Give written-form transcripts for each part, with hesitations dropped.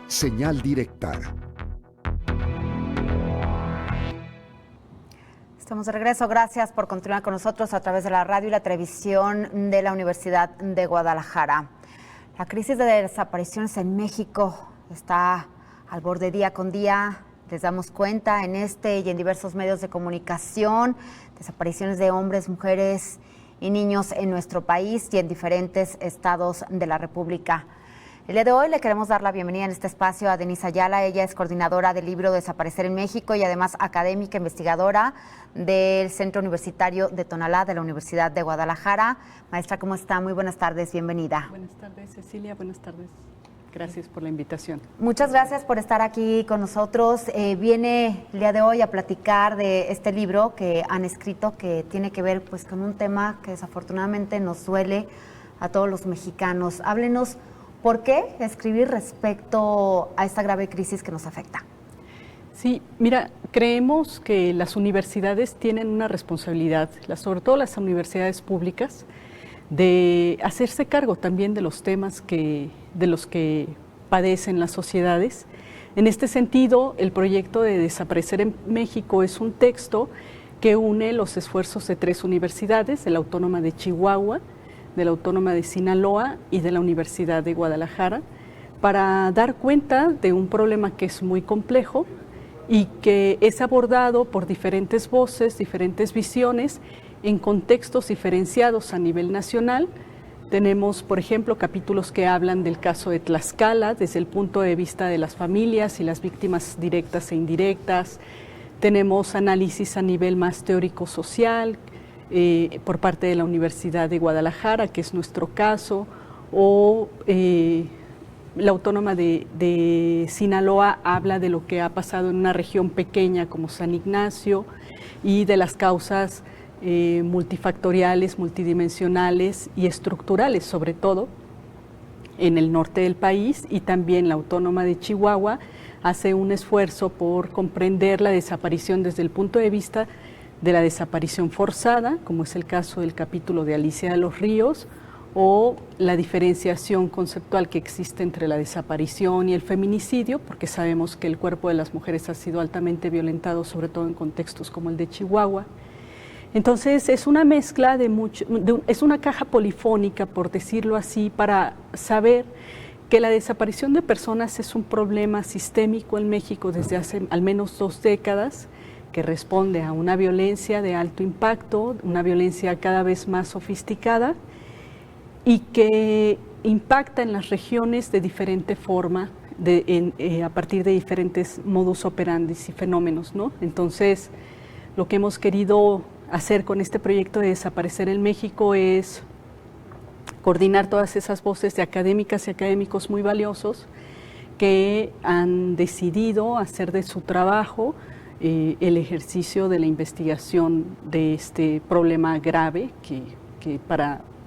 Señal directa. Estamos de regreso. Gracias por continuar con nosotros a través de la radio y la televisión de la Universidad de Guadalajara. La crisis de desapariciones en México está al borde día con día. Les damos cuenta en este y en diversos medios de comunicación, desapariciones de hombres, mujeres y niños en nuestro país y en diferentes estados de la República. El día de hoy le queremos dar la bienvenida en este espacio a Denise Ayala. Ella es coordinadora del libro Desaparecer en México y además académica investigadora del Centro Universitario de Tonalá de la Universidad de Guadalajara. Maestra, ¿cómo está? Muy buenas tardes, bienvenida. Buenas tardes, Cecilia, buenas tardes. Gracias por la invitación. Muchas gracias por estar aquí con nosotros. Viene el día de hoy a platicar de este libro que han escrito, que tiene que ver pues con un tema que desafortunadamente nos duele a todos los mexicanos. Háblenos. ¿Por qué escribir respecto a esta grave crisis que nos afecta? Sí, mira, creemos que las universidades tienen una responsabilidad, sobre todo las universidades públicas, de hacerse cargo también de los temas de los que padecen las sociedades. En este sentido, el proyecto de Desaparecer en México es un texto que une los esfuerzos de 3 universidades, de la Autónoma de Chihuahua, de la Autónoma de Sinaloa y de la Universidad de Guadalajara, para dar cuenta de un problema que es muy complejo y que es abordado por diferentes voces, diferentes visiones, en contextos diferenciados a nivel nacional. Tenemos, por ejemplo, capítulos que hablan del caso de Tlaxcala desde el punto de vista de las familias y las víctimas directas e indirectas. Tenemos análisis a nivel más teórico-social, por parte de la Universidad de Guadalajara, que es nuestro caso, o la Autónoma de Sinaloa habla de lo que ha pasado en una región pequeña como San Ignacio y de las causas multifactoriales, multidimensionales y estructurales, sobre todo en el norte del país, y también la Autónoma de Chihuahua hace un esfuerzo por comprender la desaparición desde el punto de vista de la desaparición forzada, como es el caso del capítulo de Alicia de los Ríos, o la diferenciación conceptual que existe entre la desaparición y el feminicidio, porque sabemos que el cuerpo de las mujeres ha sido altamente violentado, sobre todo en contextos como el de Chihuahua. Entonces es una mezcla es una caja polifónica, por decirlo así, para saber que la desaparición de personas es un problema sistémico en México desde hace al menos 2 décadas, que responde a una violencia de alto impacto, una violencia cada vez más sofisticada y que impacta en las regiones de diferente forma, a partir de diferentes modus operandi y fenómenos, ¿no? Entonces, lo que hemos querido hacer con este proyecto de Desaparecer en México es coordinar todas esas voces de académicas y académicos muy valiosos que han decidido hacer de su trabajo el ejercicio de la investigación de este problema grave que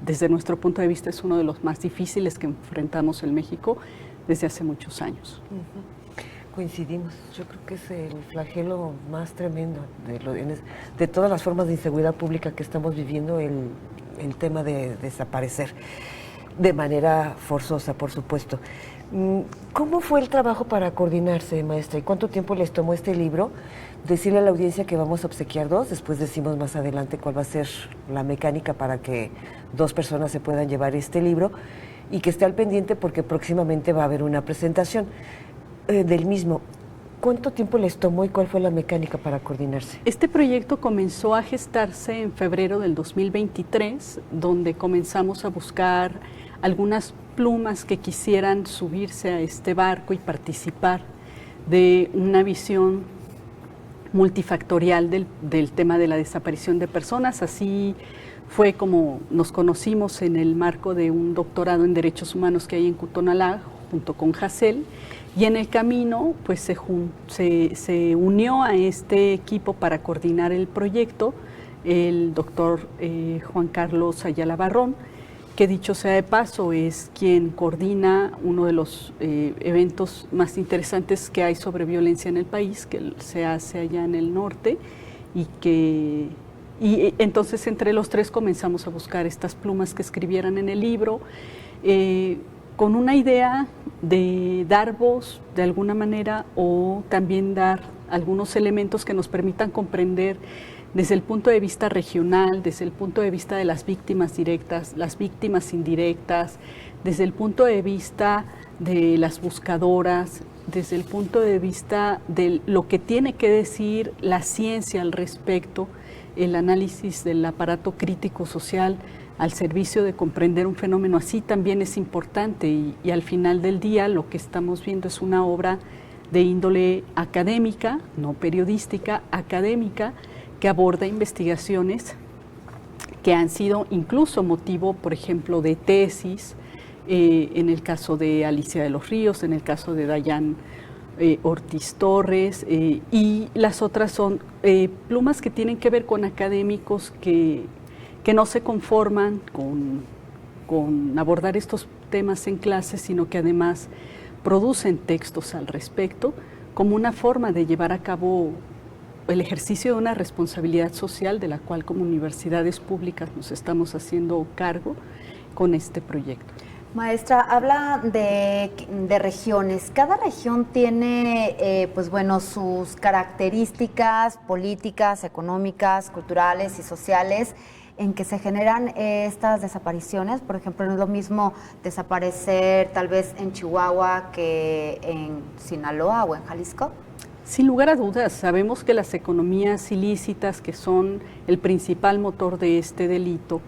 desde nuestro punto de vista es uno de los más difíciles que enfrentamos en México desde hace muchos años. Coincidimos, yo creo que es el flagelo más tremendo de todas las formas de inseguridad pública que estamos viviendo, el tema de desaparecer de manera forzosa, por supuesto. ¿Cómo fue el trabajo para coordinarse, maestra? ¿Y cuánto tiempo les tomó este libro? Decirle a la audiencia que vamos a obsequiar 2, después decimos más adelante cuál va a ser la mecánica para que 2 personas se puedan llevar este libro y que esté al pendiente porque próximamente va a haber una presentación del mismo. ¿Cuánto tiempo les tomó y cuál fue la mecánica para coordinarse? Este proyecto comenzó a gestarse en febrero del 2023, donde comenzamos a buscar algunas plumas que quisieran subirse a este barco y participar de una visión multifactorial del tema de la desaparición de personas. Así fue como nos conocimos en el marco de un doctorado en Derechos Humanos que hay en Tonalá, junto con Jacel, y en el camino pues se unió a este equipo para coordinar el proyecto el doctor Juan Carlos Ayala Barrón, que dicho sea de paso es quien coordina uno de los eventos más interesantes que hay sobre violencia en el país, que se hace allá en el norte, y entonces entre los 3 comenzamos a buscar estas plumas que escribieran en el libro. con una idea de dar voz de alguna manera o también dar algunos elementos que nos permitan comprender desde el punto de vista regional, desde el punto de vista de las víctimas directas, las víctimas indirectas, desde el punto de vista de las buscadoras, desde el punto de vista de lo que tiene que decir la ciencia al respecto, el análisis del aparato crítico social al servicio de comprender un fenómeno así también es importante y al final del día lo que estamos viendo es una obra de índole académica, no periodística, académica, que aborda investigaciones que han sido incluso motivo, por ejemplo, de tesis, en el caso de Alicia de los Ríos, en el caso de Dayan Ortiz Torres, y las otras son plumas que tienen que ver con académicos que no se conforman con abordar estos temas en clases, sino que además producen textos al respecto como una forma de llevar a cabo el ejercicio de una responsabilidad social de la cual como universidades públicas nos estamos haciendo cargo con este proyecto. Maestra, habla de regiones. Cada región tiene, pues bueno, sus características políticas, económicas, culturales y sociales en que se generan estas desapariciones. Por ejemplo, no es lo mismo desaparecer tal vez en Chihuahua que en Sinaloa o en Jalisco. Sin lugar a dudas, sabemos que las economías ilícitas, que son el principal motor de este delito,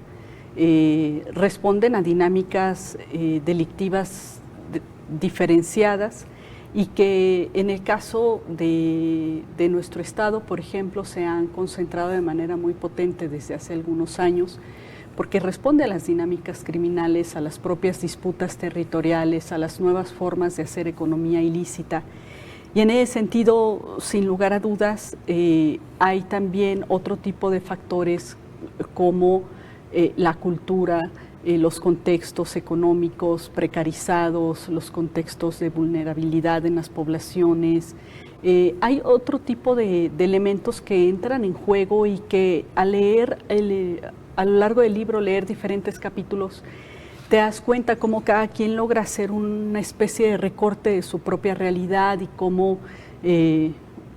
responden a dinámicas delictivas diferenciadas y que en el caso de nuestro estado, por ejemplo, se han concentrado de manera muy potente desde hace algunos años, porque responde a las dinámicas criminales, a las propias disputas territoriales, a las nuevas formas de hacer economía ilícita. Y en ese sentido, sin lugar a dudas, hay también otro tipo de factores como la cultura, los contextos económicos precarizados, los contextos de vulnerabilidad en las poblaciones. Hay otro tipo de elementos que entran en juego y que al leer, a lo largo del libro, leer diferentes capítulos, te das cuenta cómo cada quien logra hacer una especie de recorte de su propia realidad y cómo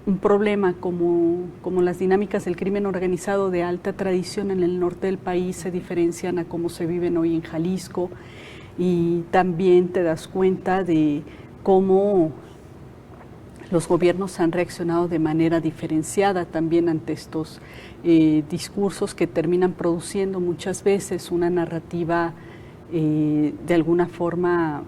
un problema como las dinámicas del crimen organizado de alta tradición en el norte del país se diferencian a cómo se viven hoy en Jalisco, y también te das cuenta de cómo los gobiernos han reaccionado de manera diferenciada también ante estos discursos que terminan produciendo muchas veces una narrativa de alguna forma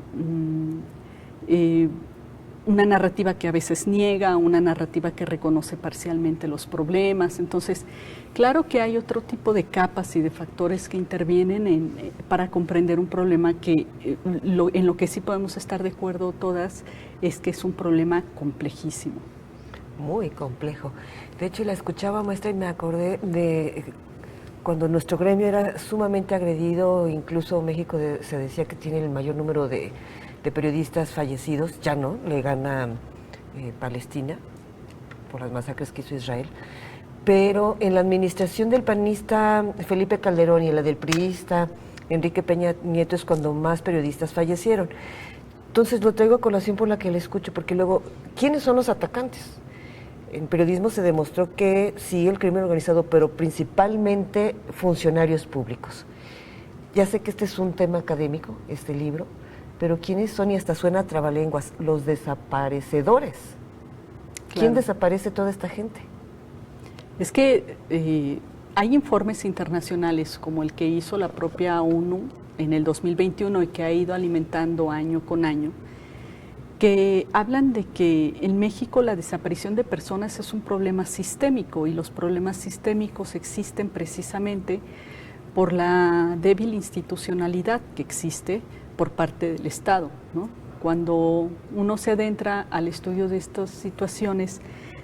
una narrativa que a veces niega, una narrativa que reconoce parcialmente los problemas. Entonces, claro que hay otro tipo de capas y de factores que intervienen para comprender un problema que en lo que sí podemos estar de acuerdo todas es que es un problema complejísimo. Muy complejo. De hecho, la escuchaba, maestra, y me acordé de cuando nuestro gremio era sumamente agredido. Incluso México se decía que tiene el mayor número de periodistas fallecidos. Ya no, le gana Palestina por las masacres que hizo Israel. Pero en la administración del panista Felipe Calderón y en la del priista Enrique Peña Nieto es cuando más periodistas fallecieron. Entonces lo traigo a colación por la que le escucho, porque luego, ¿quiénes son los atacantes? En periodismo se demostró que sí, el crimen organizado, pero principalmente funcionarios públicos. Ya sé que este es un tema académico, este libro, pero ¿quiénes son? Y hasta suena a trabalenguas, los desaparecedores. Claro. ¿Quién desaparece toda esta gente? Es que hay informes internacionales como el que hizo la propia ONU en el 2021 y que ha ido alimentando año con año, que hablan de que en México la desaparición de personas es un problema sistémico, y los problemas sistémicos existen precisamente por la débil institucionalidad que existe por parte del Estado, ¿no? Cuando uno se adentra al estudio de estas situaciones,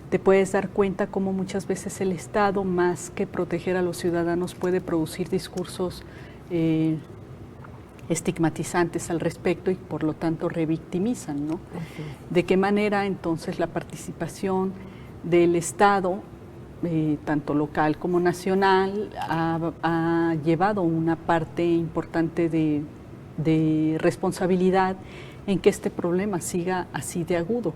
te puedes dar cuenta cómo muchas veces el Estado, más que proteger a los ciudadanos, puede producir discursos estigmatizantes al respecto y por lo tanto revictimizan, ¿no? ¿De qué manera entonces la participación del Estado, tanto local como nacional, ha llevado una parte importante de de responsabilidad en que este problema siga así de agudo.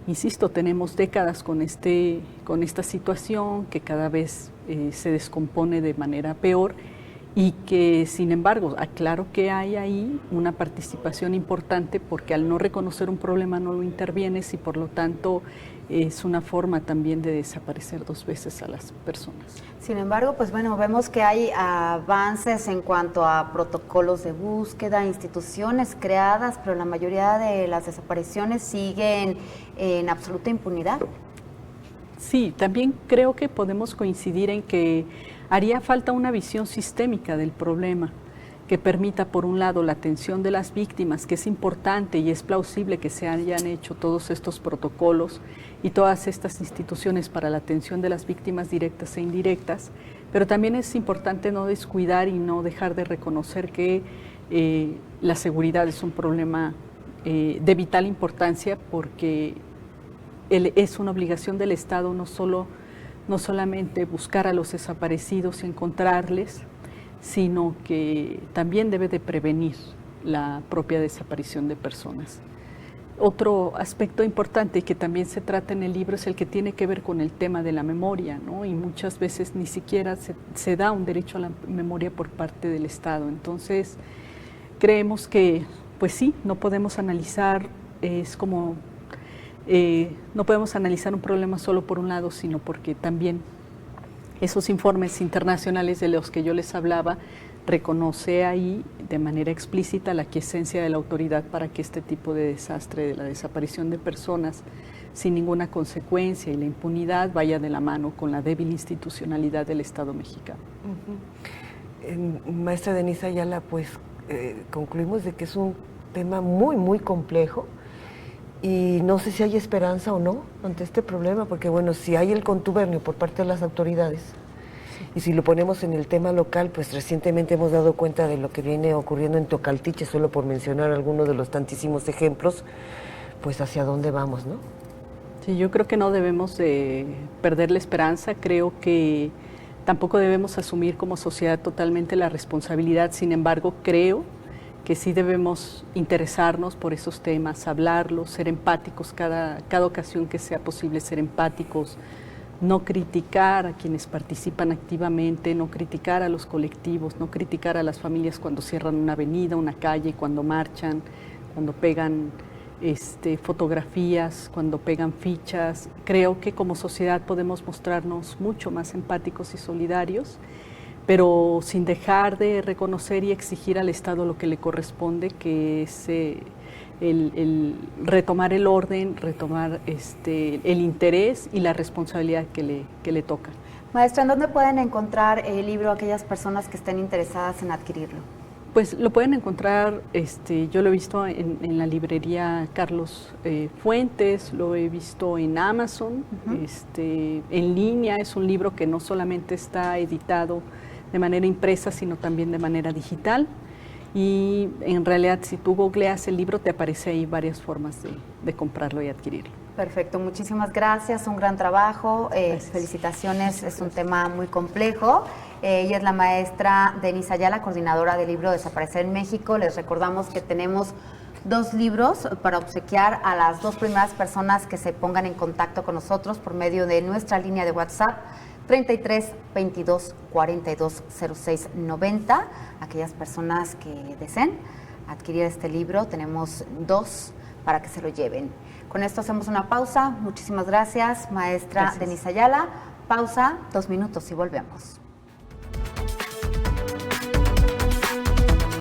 Insisto, tenemos décadas con esta situación que cada vez se descompone de manera peor y que, sin embargo, aclaro que hay ahí una participación importante porque al no reconocer un problema no lo intervienes y por lo tanto es una forma también de desaparecer dos veces a las personas. Sin embargo, pues bueno, vemos que hay avances en cuanto a protocolos de búsqueda, instituciones creadas, pero la mayoría de las desapariciones siguen en absoluta impunidad. Sí, también creo que podemos coincidir en que haría falta una visión sistémica del problema que permita, por un lado, la atención de las víctimas, que es importante y es plausible que se hayan hecho todos estos protocolos y todas estas instituciones para la atención de las víctimas directas e indirectas, pero también es importante no descuidar y no dejar de reconocer que la seguridad es un problema de vital importancia porque es una obligación del Estado no solamente buscar a los desaparecidos y encontrarles, sino que también debe de prevenir la propia desaparición de personas. Otro aspecto importante que también se trata en el libro es el que tiene que ver con el tema de la memoria, ¿no? Y muchas veces ni siquiera se da un derecho a la memoria por parte del Estado. Entonces, creemos que, pues sí, no podemos analizar, no podemos analizar un problema solo por un lado, sino porque también esos informes internacionales de los que yo les hablaba reconoce ahí de manera explícita la quiesencia de la autoridad para que este tipo de desastre de la desaparición de personas sin ninguna consecuencia y la impunidad vaya de la mano con la débil institucionalidad del Estado mexicano. Maestra Denise Ayala, pues concluimos de que es un tema muy, muy complejo y no sé si hay esperanza o no ante este problema, porque bueno, si hay el contubernio por parte de las autoridades, y si lo ponemos en el tema local, pues recientemente hemos dado cuenta de lo que viene ocurriendo en Tocaltiche, solo por mencionar algunos de los tantísimos ejemplos, pues hacia dónde vamos, ¿no? Sí, yo creo que no debemos de perder la esperanza, creo que tampoco debemos asumir como sociedad totalmente la responsabilidad, sin embargo, creo que sí debemos interesarnos por esos temas, hablarlos, ser empáticos cada ocasión que sea posible, ser empáticos, no criticar a quienes participan activamente, no criticar a los colectivos, no criticar a las familias cuando cierran una avenida, una calle, cuando marchan, cuando pegan fotografías, cuando pegan fichas. Creo que como sociedad podemos mostrarnos mucho más empáticos y solidarios, pero sin dejar de reconocer y exigir al Estado lo que le corresponde, que es el retomar el orden, retomar el interés y la responsabilidad que le toca. Maestra, ¿en dónde pueden encontrar el libro aquellas personas que estén interesadas en adquirirlo? Pues lo pueden encontrar, yo lo he visto en la librería Carlos Fuentes, lo he visto en Amazon, en línea. Es un libro que no solamente está editado de manera impresa, sino también de manera digital. Y en realidad, si tú googleas el libro, te aparece ahí varias formas de comprarlo y adquirirlo. Perfecto, muchísimas gracias, un gran trabajo, felicitaciones, es un tema muy complejo. Ella es la maestra Denise Ayala, coordinadora del libro Desaparecer en México. Les recordamos que tenemos 2 libros para obsequiar a las 2 primeras personas que se pongan en contacto con nosotros por medio de nuestra línea de WhatsApp 33 22 42 06 90. Aquellas personas que deseen adquirir este libro, tenemos 2 para que se lo lleven. Con esto hacemos una pausa. Muchísimas gracias, maestra Denise Ayala. Pausa, 2 minutos y volvemos.